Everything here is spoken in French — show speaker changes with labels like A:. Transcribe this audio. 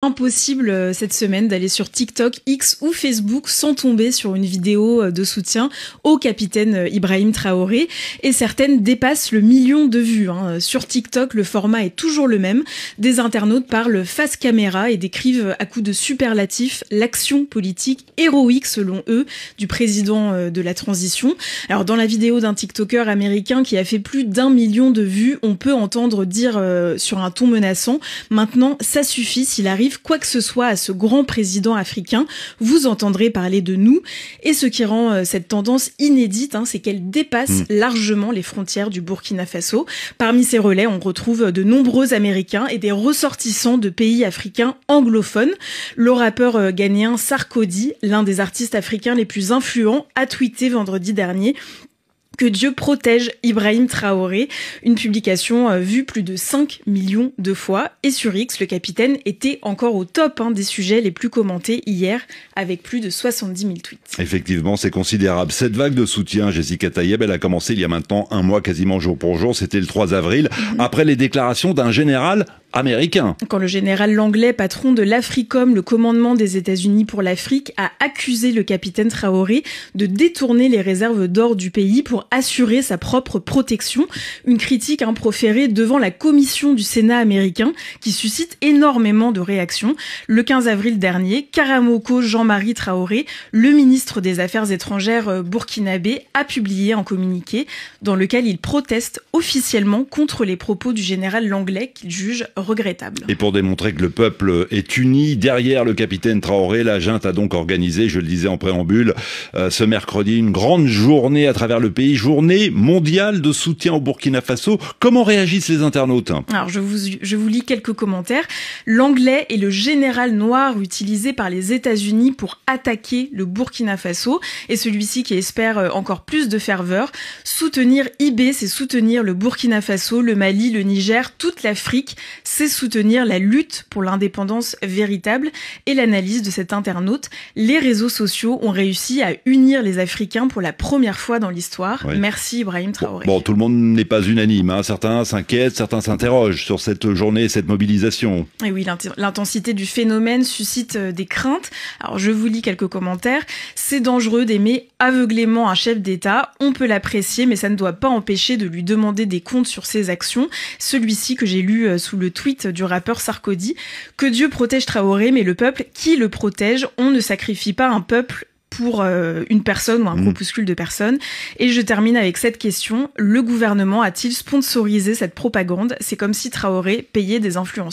A: impossible cette semaine d'aller sur TikTok, X ou Facebook sans tomber sur une vidéo de soutien au capitaine Ibrahim Traoré. Et certaines dépassent le million de vues. Sur TikTok, le format est toujours le même. Des internautes parlent face caméra et décrivent à coups de superlatifs l'action politique héroïque, selon eux, du président de la transition. Alors, dans la vidéo d'un TikToker américain qui a fait plus d'1 million de vues, on peut entendre dire sur un ton menaçant « Maintenant, ça suffit, s'il arrive quoi que ce soit à ce grand président africain, vous entendrez parler de nous ». Et ce qui rend cette tendance inédite, c'est qu'elle dépasse largement les frontières du Burkina Faso. Parmi ces relais, on retrouve de nombreux Américains et des ressortissants de pays africains anglophones. Le rappeur ghanéen Sarkodie, l'un des artistes africains les plus influents, a tweeté vendredi dernier que Dieu protège Ibrahim Traoré, une publication vue plus de 5 millions de fois. Et sur X, le capitaine était encore au top des sujets les plus commentés hier, avec plus de 70 000 tweets.
B: Effectivement, c'est considérable. Cette vague de soutien, Jessica Tayeb, elle a commencé il y a maintenant un mois, quasiment jour pour jour. C'était le 3 avril, après les déclarations d'un général américain.
A: Quand le général Langlais, patron de l'Africom, le commandement des États-Unis pour l'Afrique, a accusé le capitaine Traoré de détourner les réserves d'or du pays pour assurer sa propre protection. Une critique proférée devant la commission du Sénat américain qui suscite énormément de réactions. Le 15 avril dernier, Karamoko Jean-Marie Traoré, le ministre des Affaires étrangères burkinabé, a publié un communiqué dans lequel il proteste officiellement contre les propos du général Langlais qu'il juge regrettable.
B: Et pour démontrer que le peuple est uni derrière le capitaine Traoré, la junte a donc organisé, je le disais en préambule, ce mercredi, une grande journée à travers le pays, journée mondiale de soutien au Burkina Faso. Comment réagissent les internautes?
A: Alors, je vous lis quelques commentaires. L'anglais est le général noir utilisé par les États-Unis pour attaquer le Burkina Faso, et celui-ci qui espère encore plus de ferveur. Soutenir IB, c'est soutenir le Burkina Faso, le Mali, le Niger, toute l'Afrique. C'est soutenir la lutte pour l'indépendance véritable. Et l'analyse de cet internaute, les réseaux sociaux ont réussi à unir les Africains pour la première fois dans l'histoire. Oui. Merci Ibrahim Traoré.
B: Bon, tout le monde n'est pas unanime. Certains s'inquiètent, certains s'interrogent sur cette journée, cette mobilisation.
A: Et oui, l'intensité du phénomène suscite des craintes. Alors, je vous lis quelques commentaires. C'est dangereux d'aimer aveuglément un chef d'État. On peut l'apprécier, mais ça ne doit pas empêcher de lui demander des comptes sur ses actions. Celui-ci que j'ai lu sous le tweet du rappeur Sarkodie. Que Dieu protège Traoré, mais le peuple, qui le protège? On ne sacrifie pas un peuple pour une personne ou un groupuscule de personnes. Et je termine avec cette question. Le gouvernement a-t-il sponsorisé cette propagande? C'est comme si Traoré payait des influenceurs.